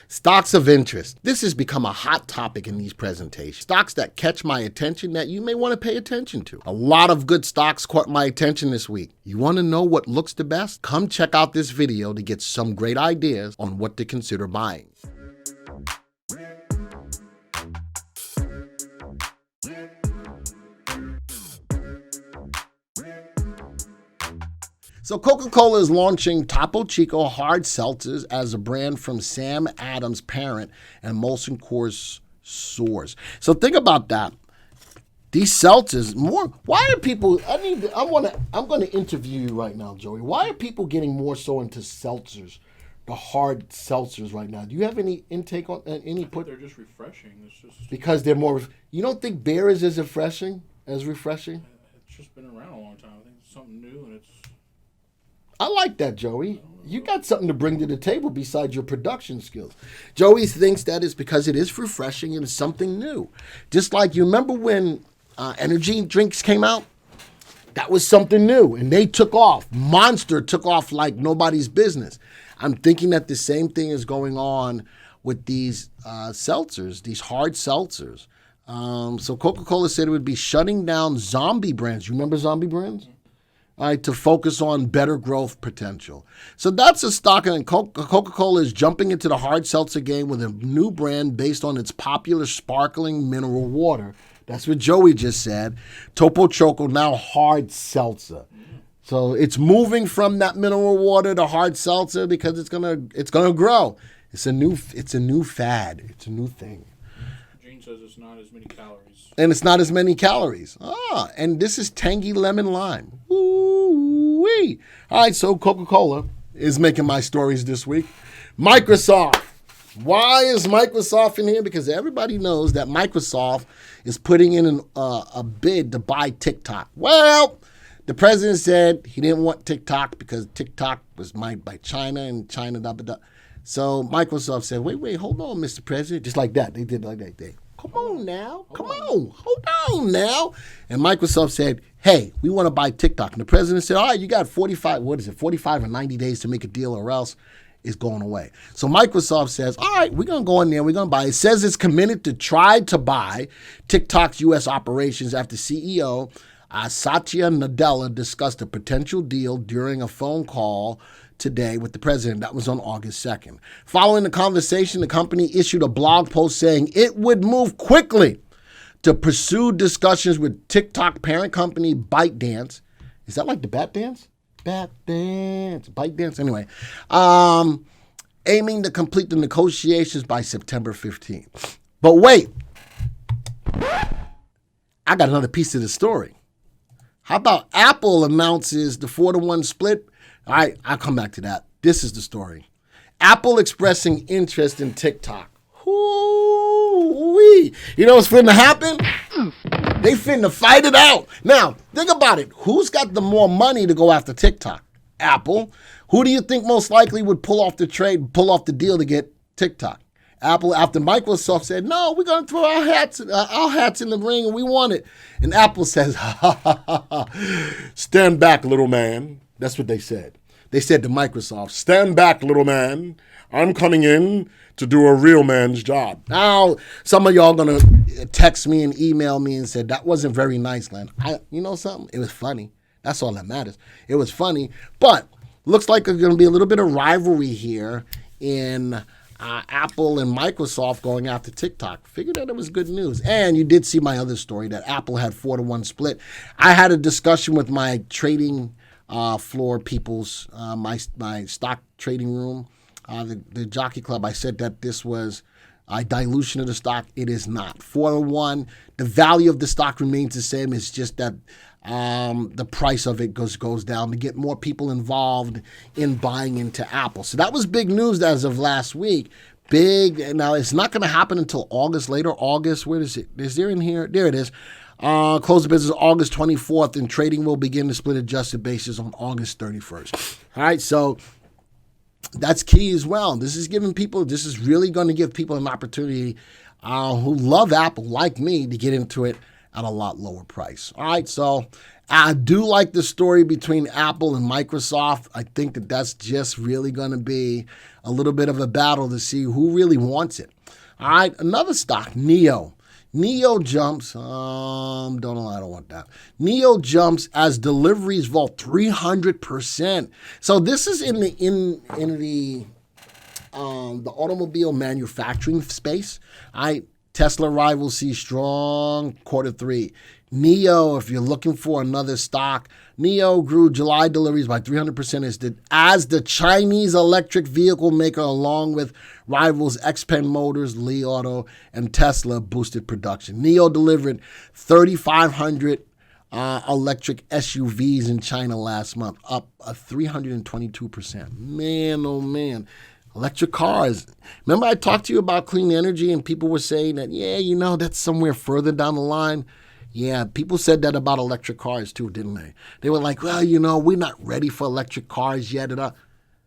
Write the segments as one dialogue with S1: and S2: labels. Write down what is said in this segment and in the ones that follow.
S1: Stocks of interest. This has become a hot topic in these presentations. Stocks that catch my attention that you may want to pay attention to. A lot of good stocks caught my attention this week. You want to know what looks the best? Come check out this video to get some great ideas on what to consider buying. So Coca-Cola is launching Topo Chico hard seltzers as a brand from Sam Adams' parent and Molson Coors Source. So think about that. These seltzers, why are people, I'm going to interview you right now, Joey. Why are people getting more so into seltzers, the hard seltzers right now? Do you have any intake on any put?
S2: They're just refreshing. It's just
S1: because they're more, you don't think beer is as refreshing? It's
S2: just been around a long time. I think it's something new and it's...
S1: I like that, Joey. You got something to bring to the table besides your production skills. Joey thinks that is because it is refreshing and it's something new. Just like you remember when energy drinks came out? That was something new, and they took off. Monster took off like nobody's business. I'm thinking that the same thing is going on with these seltzers, these hard seltzers. So Coca-Cola said it would be shutting down zombie brands. You remember zombie brands? All right, to focus on better growth potential. So that's a stock, and Coca-Cola is jumping into the hard seltzer game with a new brand based on its popular sparkling mineral water. That's what Joey just said. Topo Choco, now hard seltzer. So it's moving from that mineral water to hard seltzer because it's gonna grow. It's a new fad. It's a new thing.
S2: Gene says it's not as many calories.
S1: And it's not as many calories. And this is tangy lemon lime. Woo-wee. All right, so Coca-Cola is making my stories this week. Microsoft. Why is Microsoft in here? Because everybody knows that Microsoft is putting in a bid to buy TikTok. Well, the president said he didn't want TikTok because TikTok was made by China and China, da. So Microsoft said, wait, hold on, Mr. President. Just like that. They did like that. Come on now. Hold on now. And Microsoft said, hey, we want to buy TikTok. And the president said, all right, you got 45 or 90 days to make a deal or else it's going away. So Microsoft says, all right, we're going to go in there. We're going to buy. It says it's committed to try to buy TikTok's U.S. operations after CEO Satya Nadella discussed a potential deal during a phone call today with the president. That was on August 2nd. Following the conversation, the company issued a blog post saying it would move quickly to pursue discussions with TikTok parent company ByteDance. Is that like the ByteDance? ByteDance. Anyway, aiming to complete the negotiations by September 15th. But wait, I got another piece of the story. How about Apple announces the 4-to-1 split? All right, I'll come back to that. This is the story. Apple expressing interest in TikTok. Hoo-wee. You know what's finna happen? They finna fight it out. Now, think about it. Who's got the more money to go after TikTok? Apple. Who do you think most likely would pull off the deal to get TikTok? Apple, after Microsoft said, no, we're going to throw our hats in the ring and we want it. And Apple says, stand back, little man. That's what they said. They said to Microsoft, stand back, little man. I'm coming in to do a real man's job. Now, some of y'all going to text me and email me and said, that wasn't very nice, Len. You know something? It was funny. That's all that matters. It was funny. But looks like there's going to be a little bit of rivalry here in Apple and Microsoft going after TikTok. Figured that it was good news. And you did see my other story that Apple had 4-to-1 split. I had a discussion with my trading floor people's, my stock trading room, the Jockey Club. I said that this was a dilution of the stock. It is not. 4-to-1, the value of the stock remains the same. It's just that the price of it goes down to get more people involved in buying into Apple. So that was big news as of last week. Big. Now, it's not going to happen until August, later August. Where is it? Is there in here? There it is. Close the business August 24th, and trading will begin to split adjusted basis on August 31st. All right, so that's key as well. This is really going to give people an opportunity who love Apple, like me, to get into it at a lot lower price. All right, so I do like the story between Apple and Microsoft. I think that that's just really going to be a little bit of a battle to see who really wants it. All right, another stock, NIO. NIO jumps. Don't know. I don't want that. NIO jumps as deliveries fall 300%. So this is in the automobile manufacturing space. Tesla rivals see strong Q3. NIO, if you're looking for another stock, NIO grew July deliveries by 300% as the Chinese electric vehicle maker, along with rivals XPeng Motors, Li Auto, and Tesla, boosted production. NIO delivered 3,500 electric SUVs in China last month, up 322%. Man, oh man. Electric cars. Remember I talked to you about clean energy and people were saying that, yeah, that's somewhere further down the line. Yeah, people said that about electric cars too, didn't they? They were like, well, we're not ready for electric cars yet.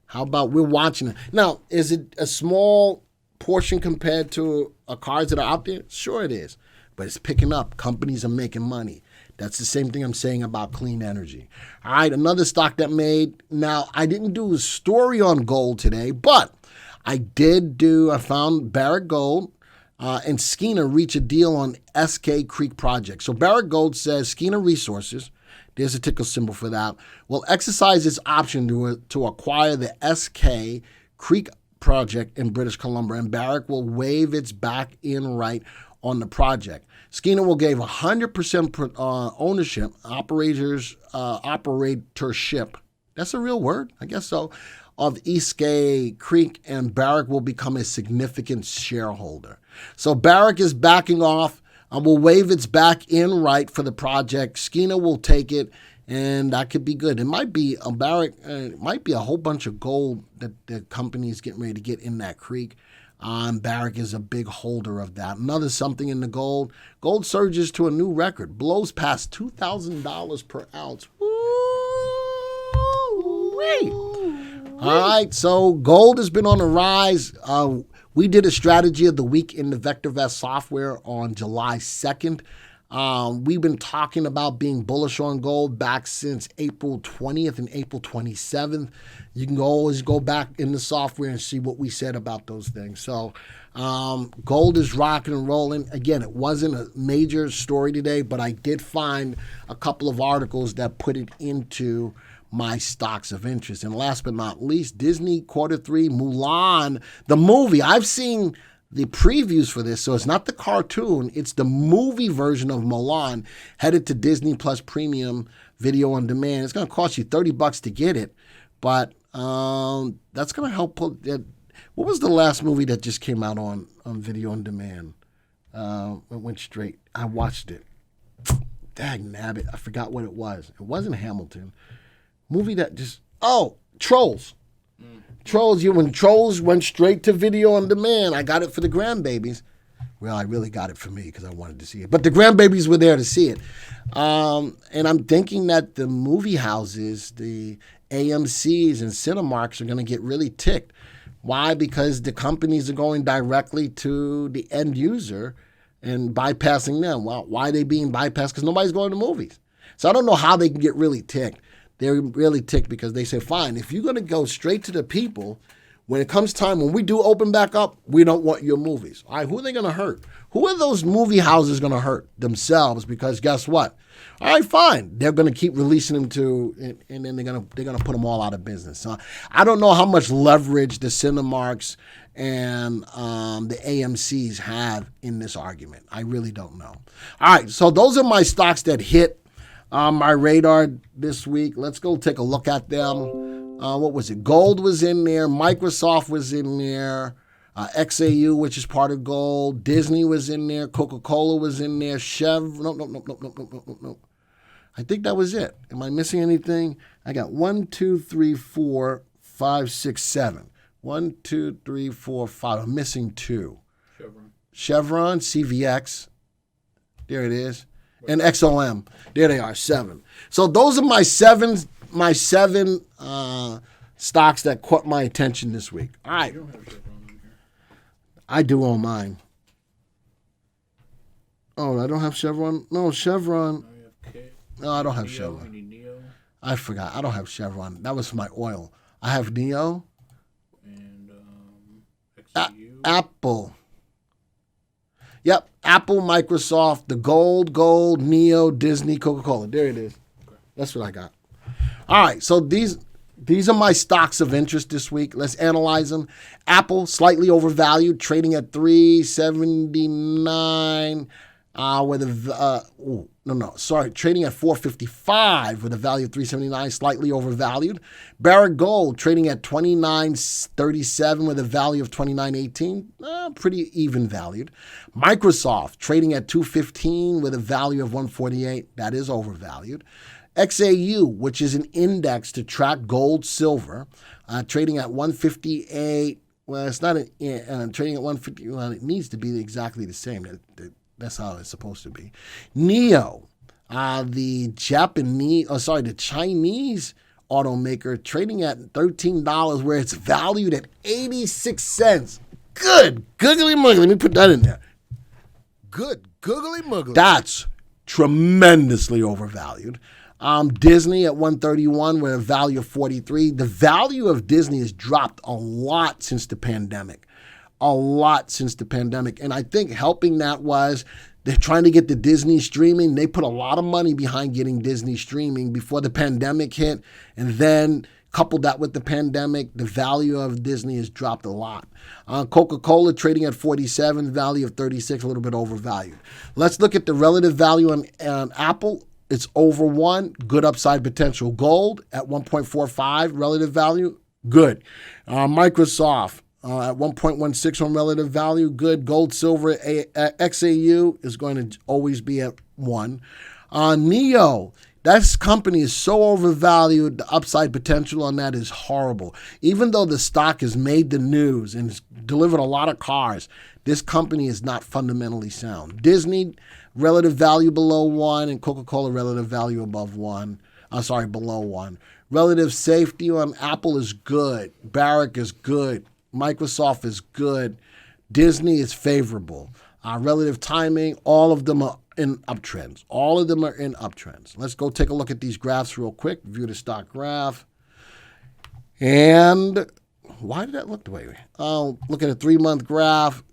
S1: How about we're watching it? Now, is it a small portion compared to cars that are out there? Sure it is, but it's picking up. Companies are making money. That's the same thing I'm saying about clean energy. All right, another stock that made. Now, I didn't do a story on gold today, but I found Barrick Gold and Skeena reach a deal on SK Creek project. So Barrick Gold says Skeena Resources, there's a ticker symbol for that, will exercise its option to acquire the SK Creek project in British Columbia, and Barrick will waive its back-in right on the project. Skeena will give 100% ownership, operatorship. That's a real word, I guess so, of SK Creek, and Barrick will become a significant shareholder. So Barrick is backing off and will waive its back-in right for the project. Skeena will take it, and that could be good. It might be a Barrick. It might be a whole bunch of gold that the company is getting ready to get in that creek. Barrick is a big holder of that. Another something in the gold. Gold surges to a new record, blows past $2,000 per ounce. Woo-wee. All right, so gold has been on the rise. We did a strategy of the week in the VectorVest software on July 2nd. We've been talking about being bullish on gold back since April 20th and April 27th. You can always go back in the software and see what we said about those things. So gold is rocking and rolling. Again, it wasn't a major story today, but I did find a couple of articles that put it into my stocks of interest. And last but not least, Disney Q3, Mulan, the movie. I've seen the previews for this, so it's not the cartoon, it's the movie version of Mulan, headed to Disney Plus Premium Video on Demand. It's going to cost you $30 to get it, but that's going to help pull. What was the last movie that just came out on Video on Demand? It went straight. I watched it. Dag nabbit, I forgot what it was. It wasn't Hamilton. Movie that just, Trolls. Trolls, when Trolls went straight to Video on Demand, I got it for the grandbabies. Well, I really got it for me because I wanted to see it. But the grandbabies were there to see it. And I'm thinking that the movie houses, the AMCs and Cinemarks are going to get really ticked. Why? Because the companies are going directly to the end user and bypassing them. Well, why are they being bypassed? Because nobody's going to movies. So I don't know how they can get really ticked. They're really ticked because they say, fine, if you're going to go straight to the people, when it comes time, when we do open back up, we don't want your movies. All right, who are they going to hurt? Who are those movie houses going to hurt? Themselves, because guess what? All right, fine. They're going to keep releasing them and then they're going to put them all out of business. So I don't know how much leverage the Cinemarks and the AMCs have in this argument. I really don't know. All right, so those are my stocks that hit my radar this week. Let's go take a look at them. What was it? Gold was in there. Microsoft was in there. XAU, which is part of gold. Disney was in there. Coca-Cola was in there. No. I think that was it. Am I missing anything? I got 1, 2, 3, 4, 5, 6, 7. 1, 2, 3, 4, 5. I'm missing 2. Chevron, CVX. There it is. And XOM. There they are, 7. So those are my seven stocks that caught my attention this week. All right.
S2: You don't have Chevron in here.
S1: I do on mine. Oh, I don't have Chevron. No, Chevron.
S2: Now you have K.
S1: No, I don't have
S2: NIO,
S1: Chevron.
S2: you need NIO
S1: I forgot. I don't have Chevron. That was for my oil. I have NIO.
S2: and
S1: A-
S2: XAU.
S1: Apple. Yep. Apple, Microsoft, the Gold, NIO, Disney, Coca-Cola. There it is.
S2: Okay.
S1: That's what I got. All right. So these are my stocks of interest this week. Let's analyze them. Apple, slightly overvalued, trading at $379 with a trading at $455 with a value of $379, slightly overvalued. Barrick Gold trading at $29.37 with a value of $29.18, pretty even valued. Microsoft trading at $215 with a value of $148, that is overvalued. XAU, which is an index to track gold, silver, trading at 158. Well, it's not trading at 150. Well, it needs to be exactly the same. That's how it's supposed to be. NIO, the Chinese automaker, trading at $13, where it's valued at 86 cents. Good googly muggly. Let me put that in there. Good googly muggly. That's tremendously overvalued. Disney at 131 with a value of 43. The value of Disney has dropped a lot since the pandemic. And I think helping that was they're trying to get the Disney streaming. They put a lot of money behind getting Disney streaming before the pandemic hit. And then coupled that with the pandemic, the value of Disney has dropped a lot. Coca-Cola trading at 47, value of 36, a little bit overvalued. Let's look at the relative value on Apple. It's over 1, good upside potential. Gold at 1.45 relative value, good. Microsoft at 1.16 on relative value, good. Gold, silver, XAU is going to always be at 1. NIO, that company is so overvalued, the upside potential on that is horrible. Even though the stock has made the news and has delivered a lot of cars, this company is not fundamentally sound. Disney, relative value below 1, and Coca-Cola relative value above 1. Below 1. Relative safety on Apple is good. Barrick is good. Microsoft is good. Disney is favorable. Relative timing, all of them are in uptrends. Let's go take a look at these graphs real quick. View the stock graph. And why did that look the way? Look at a 3-month graph.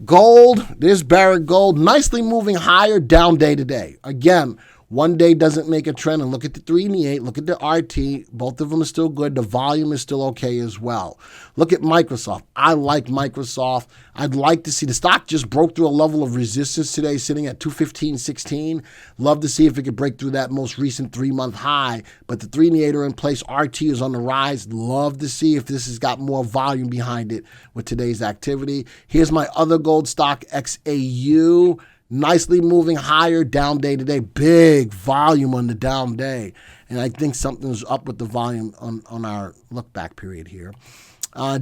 S1: Gold, there's Barrick Gold, nicely moving higher, down day to day. Again, one day doesn't make a trend. And look at the 3 and the 8, look at the RT. Both of them are still good. The volume is still okay as well. Look at Microsoft. I like Microsoft. I'd like to see the stock just broke through a level of resistance today, sitting at 215.16. Love to see if it could break through that most recent 3-month high. But the 3 and the 8 are in place. RT is on the rise. Love to see if this has got more volume behind it with today's activity. Here's my other gold stock, XAU. Nicely moving higher, down day to day. Big volume on the down day. And I think something's up with the volume on our look back period here.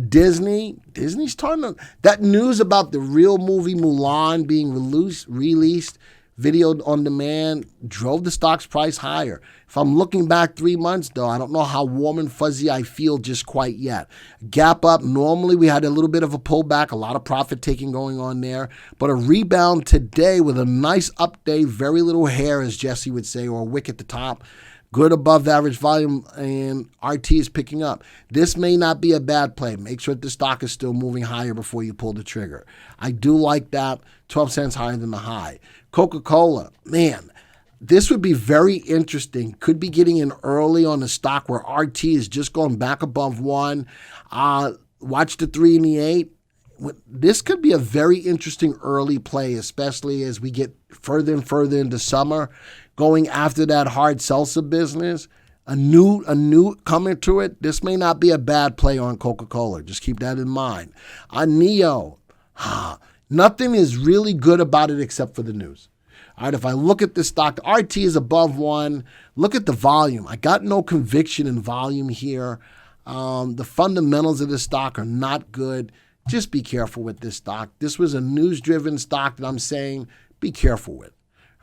S1: Disney's starting to, that news about the real movie Mulan being released, video on demand, drove the stock's price higher. If I'm looking back 3 months, though, I don't know how warm and fuzzy I feel just quite yet. Gap up, normally we had a little bit of a pullback, a lot of profit taking going on there, but a rebound today with a nice up day, very little hair, as Jesse would say, or a wick at the top. Good above average volume, and RT is picking up. This may not be a bad play. Make sure that the stock is still moving higher before you pull the trigger. I do like that. 12 cents higher than the high. Coca-Cola, man, this would be very interesting. Could be getting in early on the stock where RT is just going back above 1. Watch the 3 and the 8. This could be a very interesting early play, especially as we get further and further into summer, going after that hard salsa business. A new coming to it. This may not be a bad play on Coca-Cola. Just keep that in mind. NIO, nothing is really good about it except for the news. All right, if I look at this stock, the RT is above 1. Look at the volume. I got no conviction in volume here. The fundamentals of this stock are not good. Just be careful with this stock. This was a news-driven stock that I'm saying be careful with.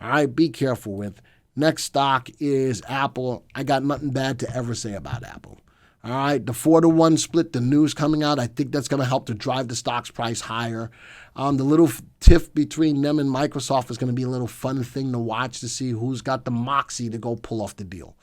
S1: All right, be careful with. Next stock is Apple. I got nothing bad to ever say about Apple. All right, the 4-to-1 split, the news coming out, I think that's going to help to drive the stock's price higher. The little tiff between them and Microsoft is going to be a little fun thing to watch to see who's got the moxie to go pull off the deal.